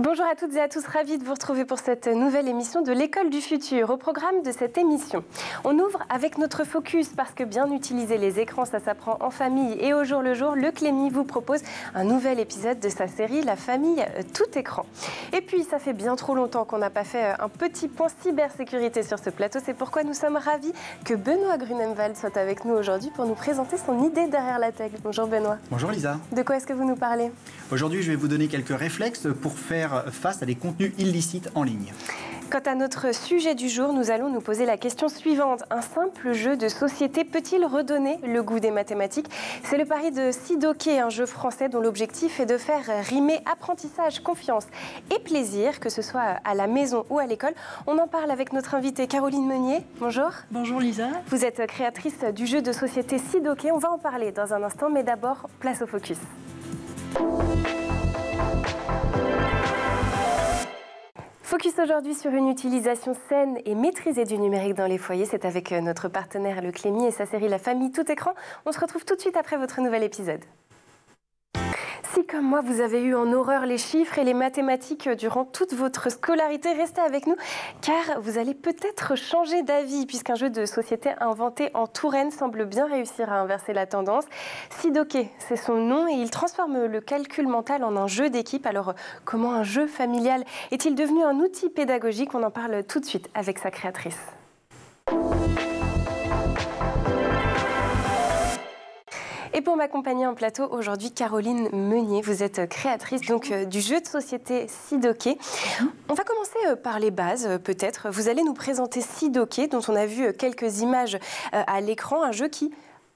Bonjour à toutes et à tous, ravie de vous retrouver pour cette nouvelle émission de l'École du Futur. Au programme de cette émission, on ouvre avec notre focus parce que bien utiliser les écrans, ça s'apprend en famille et au jour le jour. Le Clémy vous propose un nouvel épisode de sa série La famille tout écran. Et puis, ça fait bien trop longtemps qu'on n'a pas fait un petit point cybersécurité sur ce plateau. C'est pourquoi nous sommes ravis que Benoît Grunemwald soit avec nous aujourd'hui pour nous présenter son idée derrière la tech. Bonjour Benoît. Bonjour Lisa. De quoi est-ce que vous nous parlez ? Aujourd'hui, je vais vous donner quelques réflexes pour faire face à des contenus illicites en ligne. Quant à notre sujet du jour, nous allons nous poser la question suivante. Un simple jeu de société peut-il redonner le goût des mathématiques ? C'est le pari de Sidoké, un jeu français dont l'objectif est de faire rimer apprentissage, confiance et plaisir, que ce soit à la maison ou à l'école. On en parle avec notre invitée Caroline Meunier. Bonjour. Bonjour Lisa. Vous êtes créatrice du jeu de société Sidoké. On va en parler dans un instant, mais d'abord, place au focus. Focus aujourd'hui sur une utilisation saine et maîtrisée du numérique dans les foyers. C'est avec notre partenaire le Clémy et sa série La famille tout écran. On se retrouve tout de suite après votre nouvel épisode. Si, comme moi, vous avez eu en horreur les chiffres et les mathématiques durant toute votre scolarité, restez avec nous car vous allez peut-être changer d'avis puisqu'un jeu de société inventé en Touraine semble bien réussir à inverser la tendance. Sidoké, c'est son nom et il transforme le calcul mental en un jeu d'équipe. Alors, comment un jeu familial est-il devenu un outil pédagogique ? On en parle tout de suite avec sa créatrice. Et pour m'accompagner en plateau aujourd'hui, Caroline Meunier, vous êtes créatrice du jeu de société Sidoké. On va commencer par les bases peut-être. Vous allez nous présenter Sidoké, dont on a vu quelques images à l'écran, un jeu qui,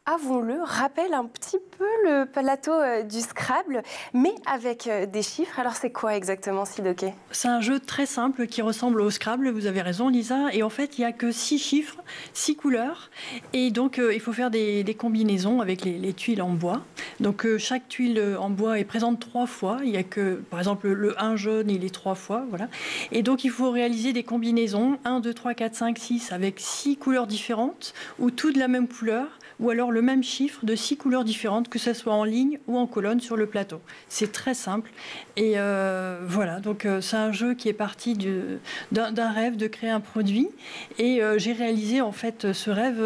avouons-le, rappelle un petit peu le plateau du Scrabble, mais avec des chiffres. Alors c'est quoi exactement Sidoké ? C'est un jeu très simple qui ressemble au Scrabble, vous avez raison Lisa, et en fait il n'y a que 6 chiffres, 6 couleurs, et donc il faut faire des combinaisons avec les tuiles en bois. Donc chaque tuile en bois est présente 3 fois, il n'y a que, par exemple le 1 jaune il est 3 fois, voilà. Et donc il faut réaliser des combinaisons, 1, 2, 3, 4, 5, 6, avec 6 couleurs différentes, ou toutes de la même couleur, ou alors le même chiffre de 6 couleurs différentes, que ce soit en ligne ou en colonne sur le plateau. C'est très simple. Et voilà, donc c'est un jeu qui est parti d'un rêve de créer un produit. Et j'ai réalisé en fait ce rêve,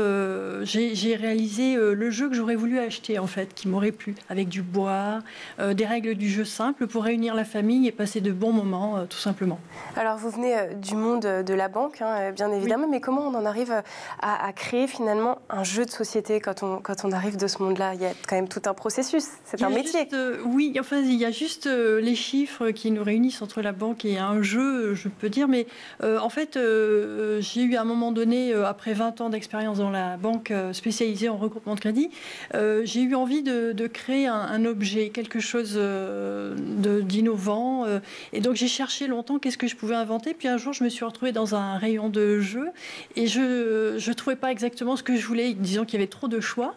j'ai réalisé le jeu que j'aurais voulu acheter en fait, qui m'aurait plu, avec du bois, des règles du jeu simples pour réunir la famille et passer de bons moments, tout simplement. Alors vous venez du monde de la banque, hein, bien évidemment, oui. Mais comment on en arrive à créer finalement un jeu de société quand on arrive de ce monde-là? Il y a quand même tout un processus, c'est un métier. Oui, enfin, il y a juste les chiffres qui nous réunissent entre la banque et un jeu, je peux dire. Mais en fait, j'ai eu à un moment donné, après 20 ans d'expérience dans la banque spécialisée en regroupement de crédit, j'ai eu envie de créer un objet, quelque chose d'innovant. Et donc, j'ai cherché longtemps qu'est-ce que je pouvais inventer. Puis un jour, je me suis retrouvée dans un rayon de jeux et je ne trouvais pas exactement ce que je voulais. Disons qu'il y avait trop de choix.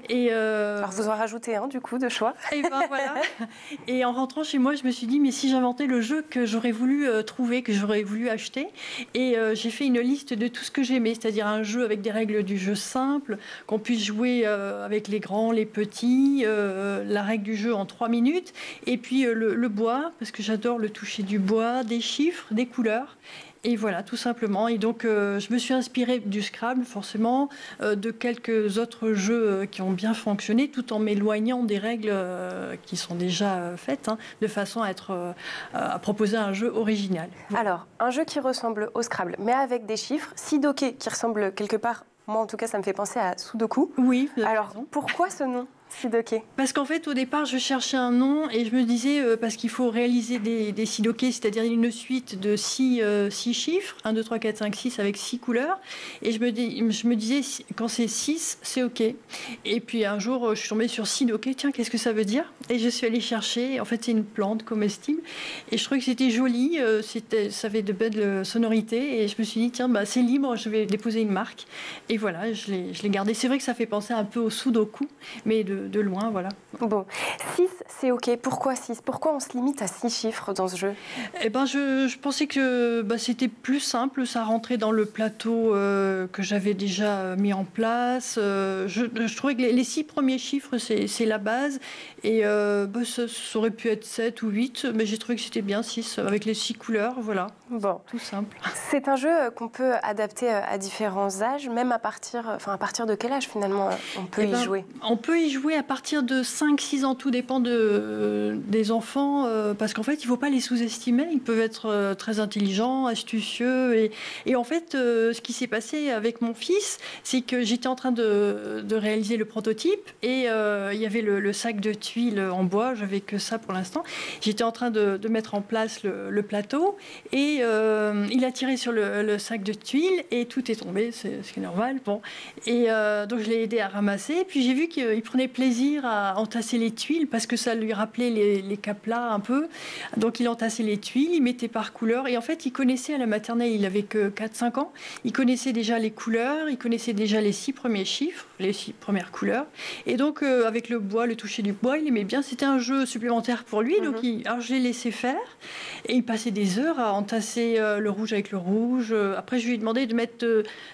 Et alors vous en rajoutez un du coup de choix. Et ben voilà. Et en rentrant chez moi, je me suis dit mais si j'inventais le jeu que j'aurais voulu trouver, que j'aurais voulu acheter. Et j'ai fait une liste de tout ce que j'aimais, c'est-à-dire un jeu avec des règles du jeu simple, qu'on puisse jouer avec les grands, les petits, la règle du jeu en 3 minutes, et puis le bois, parce que j'adore le toucher du bois, des chiffres, des couleurs. Et voilà, tout simplement. Et donc, je me suis inspirée du Scrabble, forcément, de quelques autres jeux qui ont bien fonctionné, tout en m'éloignant des règles qui sont déjà faites, hein, de façon à proposer un jeu original. Voilà. Alors, un jeu qui ressemble au Scrabble, mais avec des chiffres. Sidoké, qui ressemble quelque part, moi en tout cas, ça me fait penser à Sudoku. Oui, vous avez alors, raison. Pourquoi ce nom Sidoké? Parce qu'en fait, au départ, je cherchais un nom et je me disais, parce qu'il faut réaliser des Sidoké, c'est-à-dire une suite de 6 chiffres, 1, 2, 3, 4, 5, 6, avec 6 couleurs. Et je me disais, quand c'est 6, c'est OK. Et puis un jour, je suis tombée sur Sidoké, tiens, qu'est-ce que ça veut dire? Et je suis allée chercher, en fait, c'est une plante comestible. Et je trouvais que c'était joli, ça avait de belles sonorités. Et je me suis dit, tiens, c'est libre, je vais déposer une marque. Et voilà, je l'ai gardé. C'est vrai que ça fait penser un peu au Sudoku, mais de de loin, voilà. Bon, 6, c'est OK. Pourquoi 6? Pourquoi on se limite à 6 chiffres dans ce jeu? Eh ben, je pensais que c'était plus simple, ça rentrait dans le plateau que j'avais déjà mis en place. Je trouvais que les 6 premiers chiffres, c'est la base. Et ça aurait pu être 7 ou 8, mais j'ai trouvé que c'était bien 6, avec les 6 couleurs, voilà. Bon. Tout simple. C'est un jeu qu'on peut adapter à différents âges, même à partir de quel âge finalement on peut y jouer? On peut y jouer à partir de 5-6 ans, tout dépend des enfants, parce qu'en fait, il ne faut pas les sous-estimer. Ils peuvent être très intelligents, astucieux. Et en fait, ce qui s'est passé avec mon fils, c'est que j'étais en train de réaliser le prototype et il y avait le sac de tuiles en bois. J'avais que ça pour l'instant. J'étais en train de mettre en place le plateau et il a tiré sur le sac de tuiles et tout est tombé, ce qui est normal. Bon. Et donc, je l'ai aidé à ramasser. Puis j'ai vu qu'il prenait plaisir à entasser les tuiles parce que ça lui rappelait les caplas un peu. Donc il entassait les tuiles, il mettait par couleur. Et en fait, il connaissait à la maternelle, il avait que 4-5 ans. Il connaissait déjà les couleurs, il connaissait déjà les 6 premiers chiffres, les 6 premières couleurs. Et donc avec le bois, le toucher du bois, il aimait bien. C'était un jeu supplémentaire pour lui. Donc alors je l'ai laissé faire. Et il passait des heures à entasser le rouge avec le rouge. Après, je lui ai demandé de mettre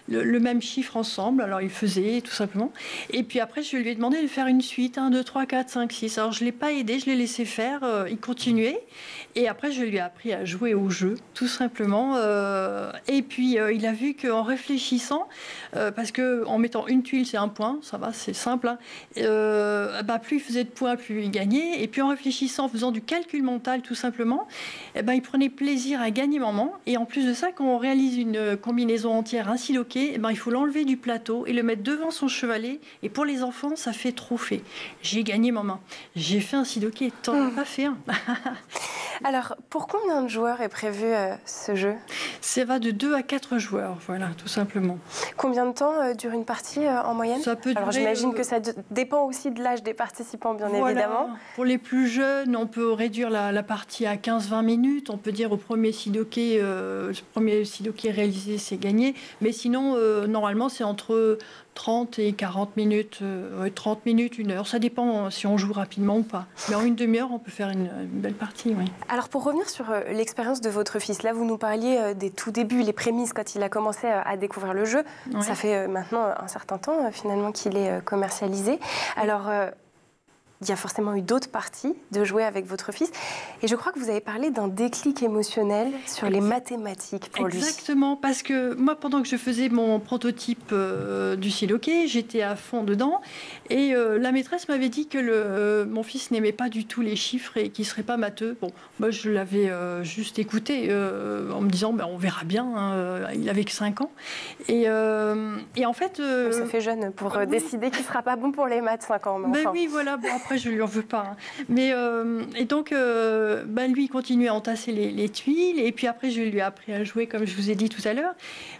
le même chiffre ensemble. Alors il faisait tout simplement. Et puis après, je lui ai demandé de faire une suite, 1, 2, 3, 4, 5, 6. Alors, je ne l'ai pas aidé, je l'ai laissé faire, il continuait. Et après, je lui ai appris à jouer au jeu, tout simplement. Et puis, il a vu qu'en réfléchissant, parce qu'en mettant une tuile, c'est 1 point, ça va, c'est simple. Hein, plus il faisait de points, plus il gagnait. Et puis, en réfléchissant, en faisant du calcul mental, tout simplement, il prenait plaisir à gagner moment. Et en plus de ça, quand on réalise une combinaison entière, un siloqué, il faut l'enlever du plateau et le mettre devant son chevalet. Et pour les enfants, ça fait trophée. J'ai gagné maman. J'ai fait un sidoqué, t'en as pas fait un. Alors, pour combien de joueurs est prévu ce jeu? Ça va de 2 à 4 joueurs, voilà, tout simplement. Combien de temps dure une partie en moyenne? Ça peut Alors, durer, j'imagine que ça dépend aussi de l'âge des participants, bien évidemment. Pour les plus jeunes, on peut réduire la partie à 15-20 minutes. On peut dire au premier sidoqué, réalisé, c'est gagné. Mais sinon, normalement, c'est entre 30 et 40 minutes, 30 minutes, 1 heure. Ça dépend si on joue rapidement ou pas. Mais en une demi-heure, on peut faire une belle partie, oui. Alors, pour revenir sur l'expérience de votre fils, là, vous nous parliez des tout débuts, les prémices, quand il a commencé à découvrir le jeu. Ouais. Ça fait maintenant un certain temps, finalement, qu'il est commercialisé. Alors, il y a forcément eu d'autres parties de jouer avec votre fils. Et je crois que vous avez parlé d'un déclic émotionnel sur les mathématiques pour lui. Exactement, parce que moi, pendant que je faisais mon prototype du siloqué, j'étais à fond dedans. Et la maîtresse m'avait dit que mon fils n'aimait pas du tout les chiffres et qu'il ne serait pas matheux. Bon, moi, je l'avais juste écouté en me disant, on verra bien. Hein, il avait que 5 ans. Et en fait... ça fait jeune pour décider qu'il ne sera pas bon pour les maths, 5 ans. Mais enfin. Oui, voilà. Bon, après, je lui en veux pas. Hein. Mais et donc, lui, il continuait à entasser les tuiles. Et puis après, je lui ai appris à jouer, comme je vous ai dit tout à l'heure.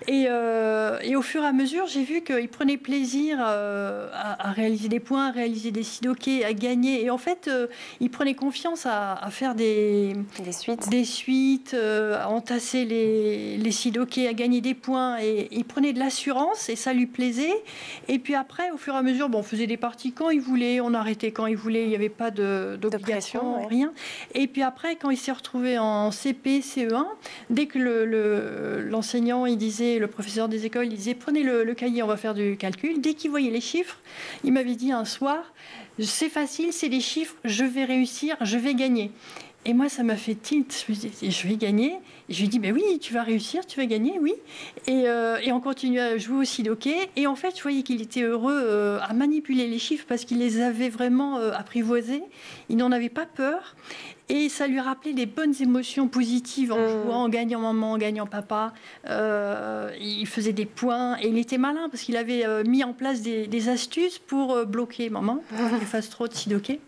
Et au fur et à mesure, j'ai vu qu'il prenait plaisir à réaliser des points, à réaliser des sidoqués, à gagner. Et en fait, il prenait confiance à faire des suites, à entasser les sidoqués, à gagner des points. Et il prenait de l'assurance et ça lui plaisait. Et puis après, au fur et à mesure, on faisait des parties quand il voulait, on arrêtait quand il voulait, il n'y avait pas d'obligation, rien. Et puis après, quand il s'est retrouvé en CP, CE1, dès que l'enseignant, le professeur des écoles, il disait prenez le cahier, on va faire du calcul. Dès qu'il voyait les chiffres, il m'avait dit un soir, c'est facile, c'est des chiffres, je vais réussir, je vais gagner. Et moi, ça m'a fait tilt. Je me dis, je vais gagner. Et je lui ai dit, oui, tu vas réussir, tu vas gagner, oui. Et on continue à jouer au sidoqué. Et en fait, je voyais qu'il était heureux à manipuler les chiffres parce qu'il les avait vraiment apprivoisés. Il n'en avait pas peur. Et ça lui rappelait des bonnes émotions positives en jouant, en gagnant maman, en gagnant papa. Il faisait des points et il était malin parce qu'il avait mis en place des astuces pour bloquer maman, pour qu'elle fasse trop de sidoqué.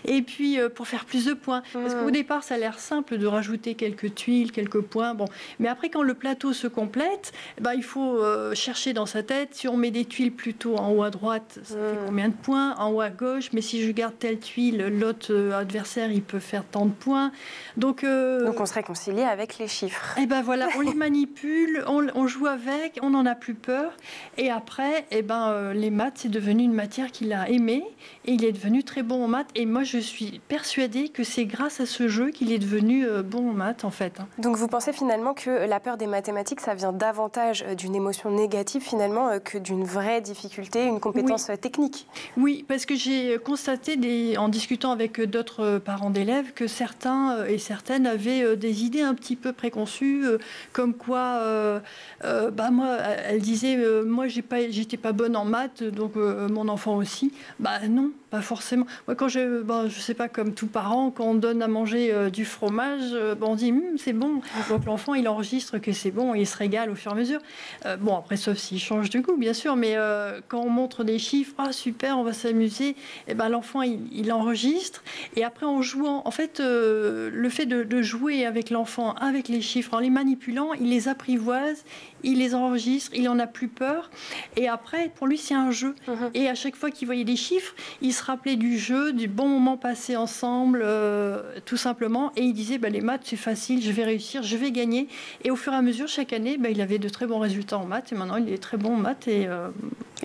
Et puis pour faire plus de points. Parce qu'au départ, ça a l'air simple de rajouter quelques tuiles, quelques points. Bon. Mais après, quand le plateau se complète, il faut chercher dans sa tête. Si on met des tuiles plutôt en haut à droite, ça fait combien de points? En haut à gauche, mais si je garde telle tuile, l'autre adversaire, il peut faire faire tant de points. Donc on se réconcilie avec les chiffres. Et ben voilà, on les manipule, on joue avec, on n'en a plus peur. Et après, les maths, c'est devenu une matière qu'il a aimée et il est devenu très bon en maths. Et moi, je suis persuadée que c'est grâce à ce jeu qu'il est devenu bon en maths, en fait. Donc vous pensez finalement que la peur des mathématiques, ça vient davantage d'une émotion négative finalement que d'une vraie difficulté, une compétence technique? Oui, parce que j'ai constaté en discutant avec d'autres parents d'élèves que certains et certaines avaient des idées un petit peu préconçues, comme quoi, moi, elle disait, moi, j'étais pas bonne en maths, donc mon enfant aussi. Non, pas forcément. Moi, quand je sais pas, comme tout parent, quand on donne à manger du fromage, on dit c'est bon. Donc l'enfant, il enregistre que c'est bon et il se régale au fur et à mesure. Après, sauf s'il change de goût, bien sûr, mais quand on montre des chiffres, super, on va s'amuser, l'enfant, il enregistre. Et après, en jouant, en fait, le fait de jouer avec l'enfant, avec les chiffres, en les manipulant, il les apprivoise, il les enregistre, il n'en a plus peur. Et après, pour lui, c'est un jeu. Et à chaque fois qu'il voyait des chiffres, il se rappelait du jeu, du bon moment passé ensemble, tout simplement. Et il disait, les maths, c'est facile, je vais réussir, je vais gagner. Et au fur et à mesure, chaque année, il avait de très bons résultats en maths. Et maintenant, il est très bon en maths. Et voilà.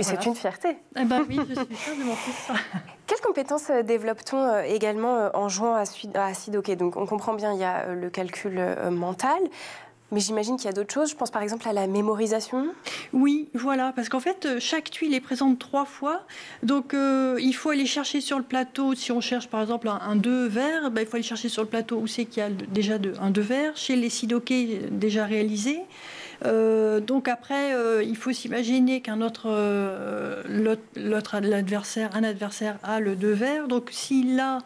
C'est une fierté. Oui, je suis fière de mon fils. Quelles compétences développe-t-on également en jouant à Sidoké? Donc, on comprend bien, il y a le calcul mental. Mais j'imagine qu'il y a d'autres choses. Je pense par exemple à la mémorisation. Oui, voilà, parce qu'en fait, chaque tuile est présente 3 fois. Donc, il faut aller chercher sur le plateau. Si on cherche par exemple un 2 vert, il faut aller chercher sur le plateau où c'est qu'il y a déjà un 2 vert. Chez les Sidoké déjà réalisés. Donc après, il faut s'imaginer qu'un adversaire a le 2 vert. Donc s'il a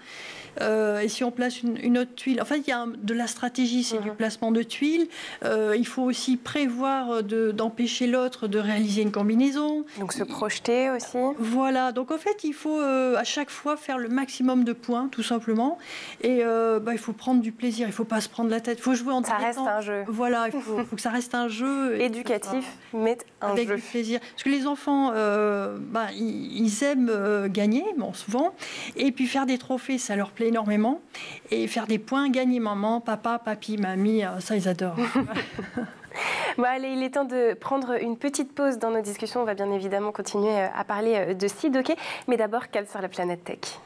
et si on place une autre tuile, en fait, il y a de la stratégie, c'est du placement de tuiles. Il faut aussi prévoir d'empêcher l'autre de réaliser une combinaison. Donc se projeter aussi. Voilà, donc en fait, il faut à chaque fois faire le maximum de points, tout simplement. Et il faut prendre du plaisir, il ne faut pas se prendre la tête. Il faut jouer en ça reste un jeu. Voilà, il faut que ça reste un jeu. Éducatif, mais un avec jeu. du plaisir. Parce que les enfants, ils aiment gagner, souvent. Et puis faire des trophées, ça leur plaît énormément. Et faire des points, gagner maman, papa, papy, mamie, ça, ils adorent. Allez, il est temps de prendre une petite pause dans nos discussions. On va bien évidemment continuer à parler de Sidoké. Mais d'abord, cap sur la planète tech.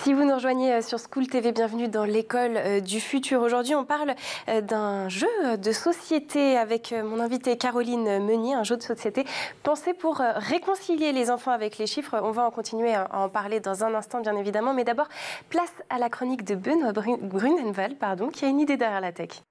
Si vous nous rejoignez sur School TV, bienvenue dans l'école du futur. Aujourd'hui, on parle d'un jeu de société avec mon invitée Caroline Meunier, un jeu de société pensé pour réconcilier les enfants avec les chiffres. On va en continuer à en parler dans un instant, bien évidemment. Mais d'abord, place à la chronique de Benoît Grunenwald, qui a une idée derrière la tech.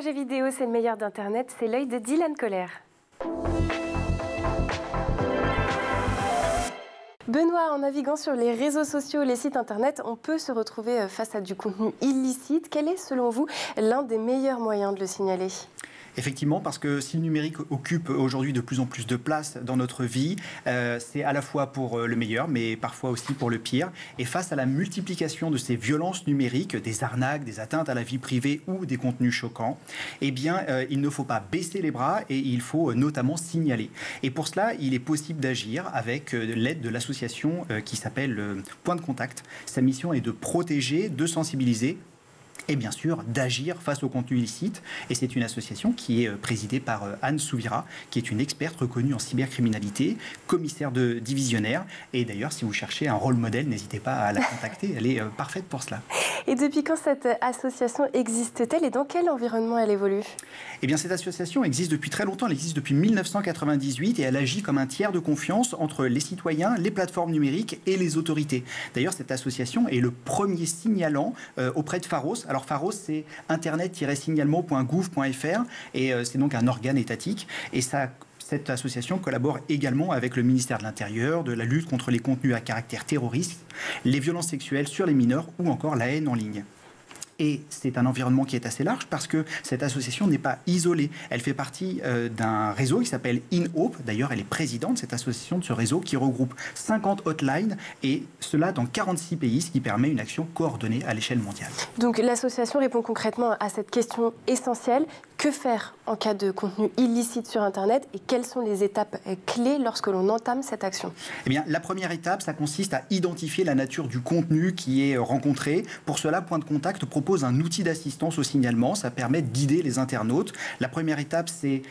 Images et vidéos, c'est le meilleur d'Internet, c'est l'œil de Dylan Kohler. Benoît, en naviguant sur les réseaux sociaux, les sites internet, on peut se retrouver face à du contenu illicite. Quel est, selon vous, l'un des meilleurs moyens de le signaler ? Effectivement, parce que si le numérique occupe aujourd'hui de plus en plus de place dans notre vie, c'est à la fois pour le meilleur, mais parfois aussi pour le pire. Et face à la multiplication de ces violences numériques, des arnaques, des atteintes à la vie privée ou des contenus choquants, eh bien, il ne faut pas baisser les bras et il faut notamment signaler. Et pour cela, il est possible d'agir avec l'aide de l'association qui s'appelle Point de Contact. Sa mission est de protéger, de sensibiliser, et bien sûr d'agir face au contenu illicite. Et c'est une association qui est présidée par Anne Souvira, qui est une experte reconnue en cybercriminalité, commissaire de divisionnaire. Et d'ailleurs, si vous cherchez un rôle modèle, n'hésitez pas à la contacter, elle est parfaite pour cela. Et depuis quand cette association existe-t-elle et dans quel environnement elle évolue ? Eh bien, cette association existe depuis très longtemps, elle existe depuis 1998 et elle agit comme un tiers de confiance entre les citoyens, les plateformes numériques et les autorités. D'ailleurs, cette association est le premier signalant auprès de Pharos. Alors Pharos, c'est internet-signalement.gouv.fr et c'est donc un organe étatique. Et cette association collabore également avec le ministère de l'Intérieur, de la lutte contre les contenus à caractère terroriste, les violences sexuelles sur les mineurs ou encore la haine en ligne. Et c'est un environnement qui est assez large parce que cette association n'est pas isolée. Elle fait partie d'un réseau qui s'appelle InHope. D'ailleurs, elle est présidente de cette association, de ce réseau qui regroupe 50 hotlines et cela dans 46 pays, ce qui permet une action coordonnée à l'échelle mondiale. Donc l'association répond concrètement à cette question essentielle. Que faire en cas de contenu illicite sur Internet et quelles sont les étapes clés lorsque l'on entame cette action ? Eh bien, la première étape, ça consiste à identifier la nature du contenu qui est rencontré. Pour cela, Point de Contact propose un outil d'assistance au signalement. Ça permet de guider les internautes. La première étape, c'est...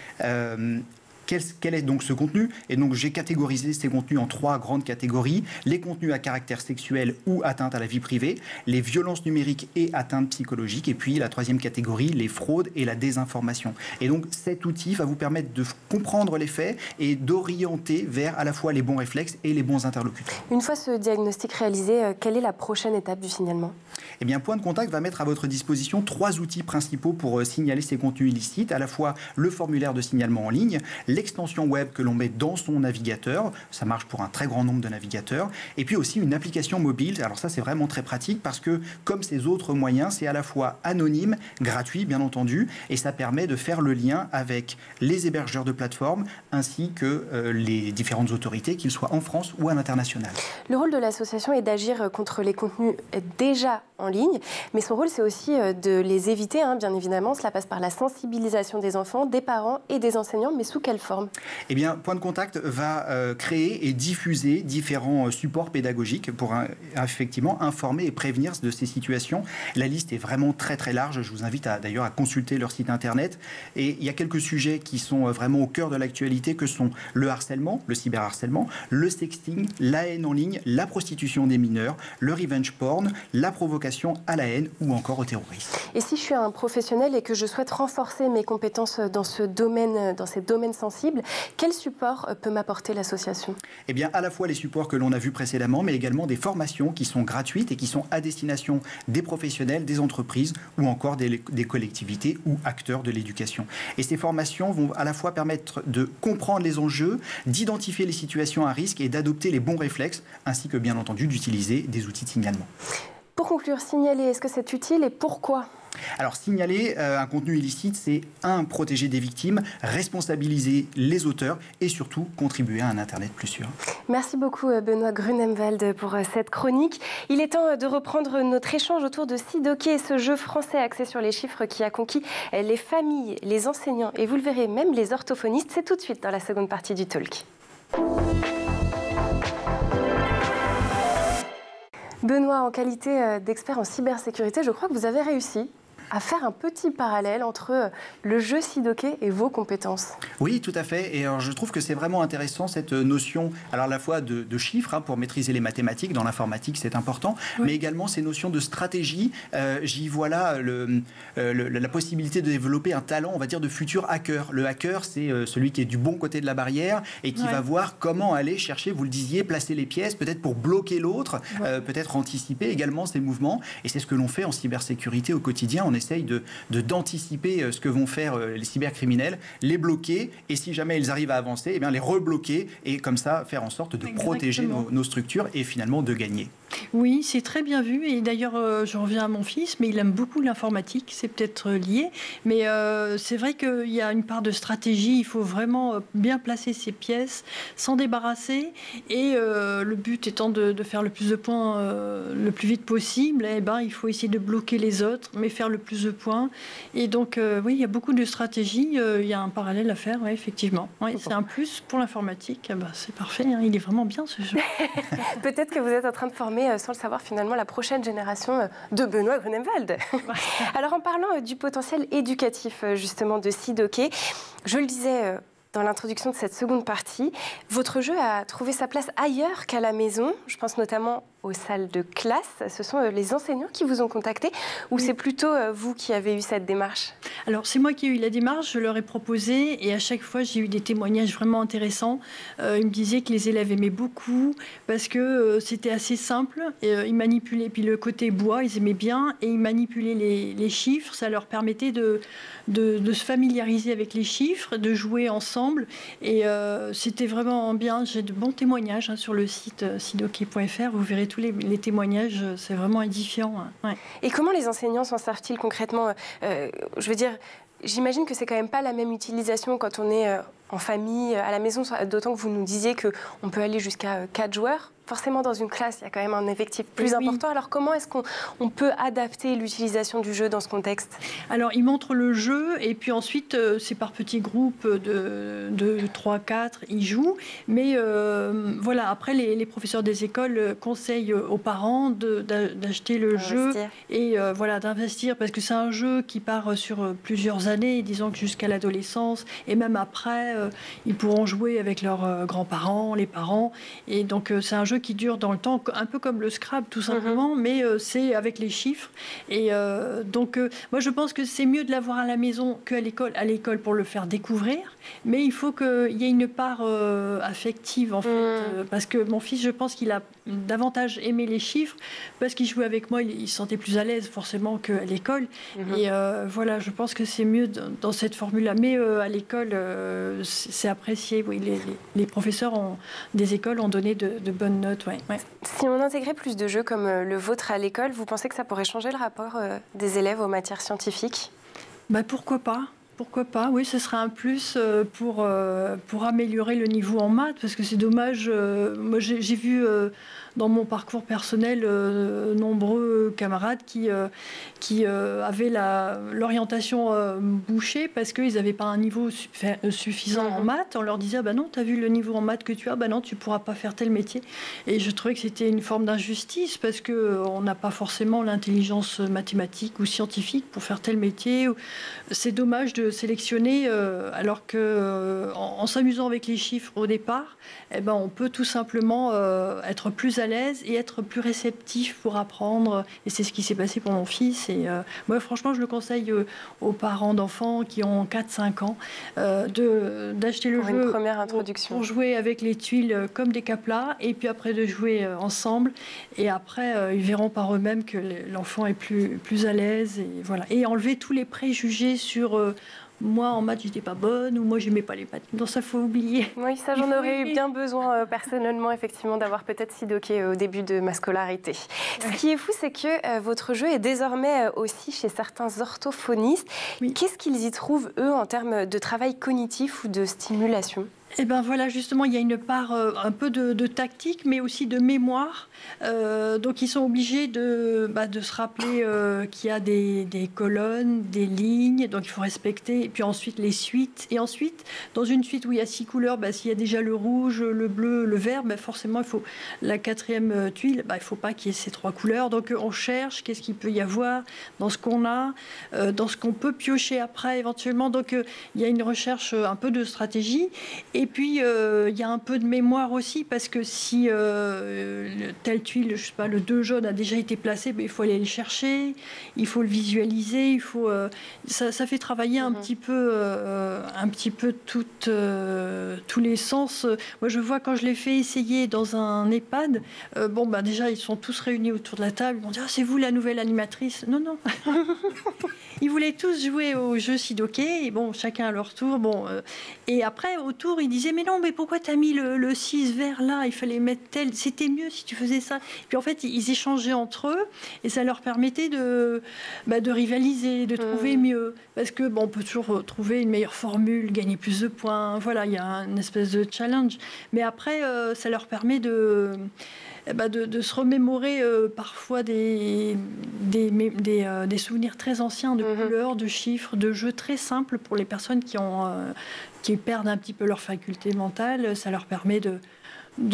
Quel est donc ce contenu ? Et donc j'ai catégorisé ces contenus en 3 grandes catégories. Les contenus à caractère sexuel ou atteinte à la vie privée, les violences numériques et atteintes psychologiques, et puis la 3e catégorie, les fraudes et la désinformation. Et donc cet outil va vous permettre de comprendre les faits et d'orienter vers à la fois les bons réflexes et les bons interlocuteurs. Une fois ce diagnostic réalisé, quelle est la prochaine étape du signalement ? Eh bien, Point de Contact va mettre à votre disposition 3 outils principaux pour signaler ces contenus illicites, à la fois le formulaire de signalement en ligne, l'extension web que l'on met dans son navigateur, ça marche pour un très grand nombre de navigateurs, et puis aussi une application mobile. Alors ça, c'est vraiment très pratique parce que, comme ces autres moyens, c'est à la fois anonyme, gratuit, bien entendu, et ça permet de faire le lien avec les hébergeurs de plateformes ainsi que les différentes autorités, qu'ils soient en France ou à l'international. Le rôle de l'association est d'agir contre les contenus déjà en ligne, mais son rôle, c'est aussi de les éviter, bien évidemment. Cela passe par la sensibilisation des enfants, des parents et des enseignants, mais sous quelle forme ? Eh bien, Point de Contact va créer et diffuser différents supports pédagogiques pour effectivement informer et prévenir de ces situations. La liste est vraiment très très large. Je vous invite d'ailleurs à consulter leur site internet. Et il y a quelques sujets qui sont vraiment au cœur de l'actualité, que sont le harcèlement, le cyberharcèlement, le sexting, la haine en ligne, la prostitution des mineurs, le revenge porn, la provocation à la haine ou encore au terrorisme. Et si je suis un professionnel et que je souhaite renforcer mes compétences dans ces domaines sensibles, quel support peut m'apporter l'association ? Eh bien, à la fois les supports que l'on a vus précédemment, mais également des formations qui sont gratuites et qui sont à destination des professionnels, des entreprises ou encore des collectivités ou acteurs de l'éducation. Et ces formations vont à la fois permettre de comprendre les enjeux, d'identifier les situations à risque et d'adopter les bons réflexes, ainsi que bien entendu d'utiliser des outils de signalement. Pour conclure, signaler, est-ce que c'est utile et pourquoi ? Alors, signaler un contenu illicite, c'est protéger des victimes, responsabiliser les auteurs et surtout contribuer à un Internet plus sûr. Merci beaucoup Benoît Grunemwald pour cette chronique. Il est temps de reprendre notre échange autour de Sidoké, ce jeu français axé sur les chiffres qui a conquis les familles, les enseignants et vous le verrez, même les orthophonistes. C'est tout de suite dans la seconde partie du Talk. Benoît, en qualité d'expert en cybersécurité, je crois que vous avez réussi à faire un petit parallèle entre le jeu Sidoké et vos compétences. Oui, tout à fait. Et alors, je trouve que c'est vraiment intéressant cette notion, alors à la fois de chiffres, pour maîtriser les mathématiques. Dans l'informatique, c'est important, oui. Mais également ces notions de stratégie. J'y vois là la possibilité de développer un talent, on va dire, de futur hacker. Le hacker, c'est celui qui est du bon côté de la barrière et qui va voir comment aller chercher, vous le disiez, placer les pièces, peut-être pour bloquer l'autre, peut-être anticiper également ses mouvements. Et c'est ce que l'on fait en cybersécurité au quotidien. On on essaye d'anticiper ce que vont faire les cybercriminels, les bloquer, et si jamais ils arrivent à avancer, eh bien, les rebloquer, et comme ça faire en sorte de protéger nos structures et finalement de gagner. Oui, c'est très bien vu. Et d'ailleurs, je reviens à mon fils, mais il aime beaucoup l'informatique. C'est peut-être lié. Mais c'est vrai qu'il y a une part de stratégie. Il faut vraiment bien placer ses pièces, s'en débarrasser. Et le but étant de faire le plus de points le plus vite possible, eh ben, il faut essayer de bloquer les autres, mais faire le plus de points. Et donc, oui, il y a beaucoup de stratégies. Il y a un parallèle à faire, ouais, effectivement. Ouais, c'est un plus pour l'informatique. Ah bah, c'est parfait. Hein, il est vraiment bien, ce jeu. Peut-être que vous êtes en train de former, sans le savoir finalement, la prochaine génération de Benoît Grunemwald. Alors en parlant du potentiel éducatif justement de Sidoké, je le disais dans l'introduction de cette seconde partie, votre jeu a trouvé sa place ailleurs qu'à la maison. Je pense notamment aux salles de classe. Ce sont les enseignants qui vous ont contacté ou c'est plutôt vous qui avez eu cette démarche? Alors, c'est moi qui ai eu la démarche, je leur ai proposé et à chaque fois, j'ai eu des témoignages vraiment intéressants. Ils me disaient que les élèves aimaient beaucoup parce que c'était assez simple. Ils manipulaient, puis le côté bois, ils aimaient bien et ils manipulaient les chiffres. Ça leur permettait de se familiariser avec les chiffres, de jouer ensemble. Et c'était vraiment bien. J'ai de bons témoignages sur le site sidoké.fr. Vous verrez tous les témoignages, c'est vraiment édifiant. Ouais. Et comment les enseignants s'en servent-ils concrètement? Je veux dire, j'imagine que c'est quand même pas la même utilisation quand on est en famille, à la maison, d'autant que vous nous disiez qu'on peut aller jusqu'à 4 joueurs. Forcément, dans une classe, il y a quand même un effectif plus important. Alors, comment est-ce qu'on peut adapter l'utilisation du jeu dans ce contexte? Alors, ils montrent le jeu et puis ensuite, c'est par petits groupes de 3, 4, ils jouent. Mais voilà, après, les professeurs des écoles conseillent aux parents d'acheter le jeu et voilà, d'investir parce que c'est un jeu qui part sur plusieurs années, disons que jusqu'à l'adolescence et même après, ils pourront jouer avec leurs grands-parents, les parents. Et donc, c'est un jeu qui dure dans le temps, un peu comme le Scrabble tout simplement, mais c'est avec les chiffres. Et donc, moi je pense que c'est mieux de l'avoir à la maison qu'à l'école. À l'école pour le faire découvrir, mais il faut qu'il y ait une part affective en fait, parce que mon fils, je pense qu'il a davantage aimé les chiffres parce qu'il jouait avec moi, il se sentait plus à l'aise forcément qu'à l'école. Et voilà, je pense que c'est mieux dans cette formule-là. Mais à l'école, c'est apprécié. Oui, les professeurs des écoles ont donné de bonnes notes. Ouais. Si on intégrait plus de jeux comme le vôtre à l'école, vous pensez que ça pourrait changer le rapport des élèves aux matières scientifiques? Pourquoi pas? Pourquoi pas? Oui, ce serait un plus pour améliorer le niveau en maths, parce que c'est dommage. Moi, j'ai vu dans mon parcours personnel nombreux camarades qui avaient l'orientation bouchée parce qu'ils n'avaient pas un niveau suffisant en maths. On leur disait, non, tu as vu le niveau en maths que tu as, non, tu ne pourras pas faire tel métier. Et je trouvais que c'était une forme d'injustice parce qu'on n'a pas forcément l'intelligence mathématique ou scientifique pour faire tel métier. C'est dommage de sélectionner alors qu'en s'amusant avec les chiffres au départ, on peut tout simplement être plus à l'aise et être plus réceptif pour apprendre. Et c'est ce qui s'est passé pour mon fils. Et moi, franchement, je le conseille aux parents d'enfants qui ont 4-5 ans d'acheter le jeu une première introduction. Pour jouer avec les tuiles comme des caplats et puis après de jouer ensemble. Et après, ils verront par eux-mêmes que l'enfant est plus à l'aise. Et, voilà. Et enlever tous les préjugés sur... moi, en maths, j'étais pas bonne, ou moi, j'aimais pas les maths. Donc ça, faut oublier. Oui, ça, j'en aurais eu bien besoin, personnellement, effectivement, d'avoir peut-être Sidoké au début de ma scolarité. Ouais. Ce qui est fou, c'est que votre jeu est désormais aussi chez certains orthophonistes. Oui. Qu'est-ce qu'ils y trouvent, eux, en termes de travail cognitif ou de stimulation ? Voilà, justement, il y a une part un peu de tactique, mais aussi de mémoire. Donc, ils sont obligés de se rappeler qu'il y a des colonnes, des lignes, donc il faut respecter. Et puis ensuite, les suites. Et ensuite, dans une suite où il y a 6 couleurs, s'il y a déjà le rouge, le bleu, le vert, forcément, il faut la 4e tuile. Il ne faut pas qu'il y ait ces 3 couleurs. Donc, on cherche qu'est-ce qu'il peut y avoir dans ce qu'on a, dans ce qu'on peut piocher après, éventuellement. Donc, il y a une recherche un peu de stratégie. Et Et puis, il y a un peu de mémoire aussi, parce que si telle tuile, je sais pas, le 2 jaune a déjà été placé, il faut aller le chercher, il faut le visualiser, il faut, ça fait travailler un petit peu tous les sens. Moi, je vois quand je les fais essayer dans un EHPAD, déjà, ils sont tous réunis autour de la table, ils vont dire « Ah, c'est vous la nouvelle animatrice ?» Non, non. Ils voulaient tous jouer au jeu Sidoké, et chacun à leur tour. Et après, autour, ils disaient « Mais non, mais pourquoi tu as mis le 6 vert là? Il fallait mettre tel, c'était mieux si tu faisais ça. » Puis en fait, ils échangeaient entre eux, et ça leur permettait de rivaliser, de trouver mieux. Parce que on peut toujours trouver une meilleure formule, gagner plus de points. Voilà, il y a une espèce de challenge. Mais après, ça leur permet de se remémorer parfois des souvenirs très anciens de couleurs, de chiffres, de jeux très simples pour les personnes qui perdent un petit peu leur faculté mentale. Ça leur permet de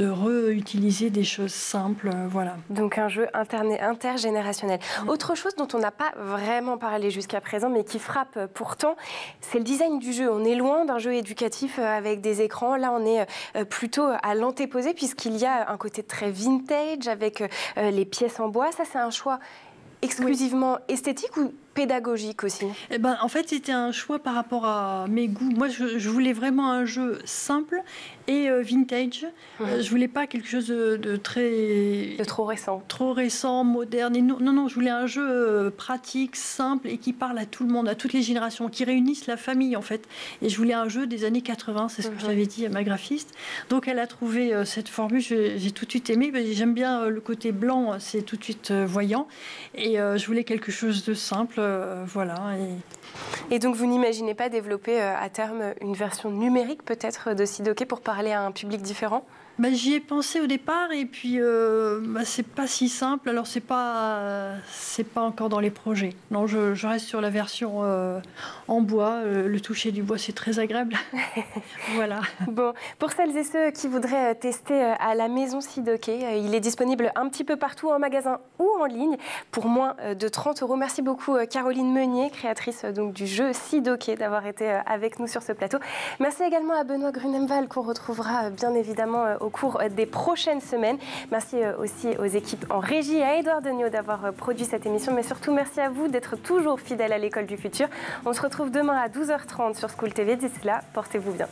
réutiliser des choses simples, voilà. Donc un jeu intergénérationnel. Autre chose dont on n'a pas vraiment parlé jusqu'à présent, mais qui frappe pourtant, c'est le design du jeu. On est loin d'un jeu éducatif avec des écrans. Là, on est plutôt à l'antéposé, puisqu'il y a un côté très vintage avec les pièces en bois. Ça, c'est un choix exclusivement esthétique ou pédagogique aussi? En fait, c'était un choix par rapport à mes goûts. Moi, je voulais vraiment un jeu simple et vintage. Je voulais pas quelque chose de très... De trop récent. Trop récent, moderne. Et non, je voulais un jeu pratique, simple et qui parle à tout le monde, à toutes les générations, qui réunisse la famille, en fait. Et je voulais un jeu des années 80, c'est ce que j'avais dit à ma graphiste. Donc, elle a trouvé cette formule, j'ai tout de suite aimé. J'aime bien le côté blanc, c'est tout de suite voyant. Et je voulais quelque chose de simple. Voilà. Et donc, vous n'imaginez pas développer à terme une version numérique peut-être de Sidoké pour parler à un public différent? J'y ai pensé au départ et puis c'est pas si simple. Alors c'est pas encore dans les projets. Non, je reste sur la version en bois. Le toucher du bois, c'est très agréable. Voilà. Bon, pour celles et ceux qui voudraient tester à la maison Sidoké, il est disponible un petit peu partout en magasin ou en ligne pour moins de 30 €. Merci beaucoup Caroline Meunier, créatrice donc du jeu Sidoké, d'avoir été avec nous sur ce plateau. Merci également à Benoît Grunemwald qu'on retrouvera bien évidemment au cours des prochaines semaines. Merci aussi aux équipes en régie, à Édouard Degnaud d'avoir produit cette émission, mais surtout merci à vous d'être toujours fidèles à l'école du futur. On se retrouve demain à 12h30 sur School TV. D'ici là, portez-vous bien.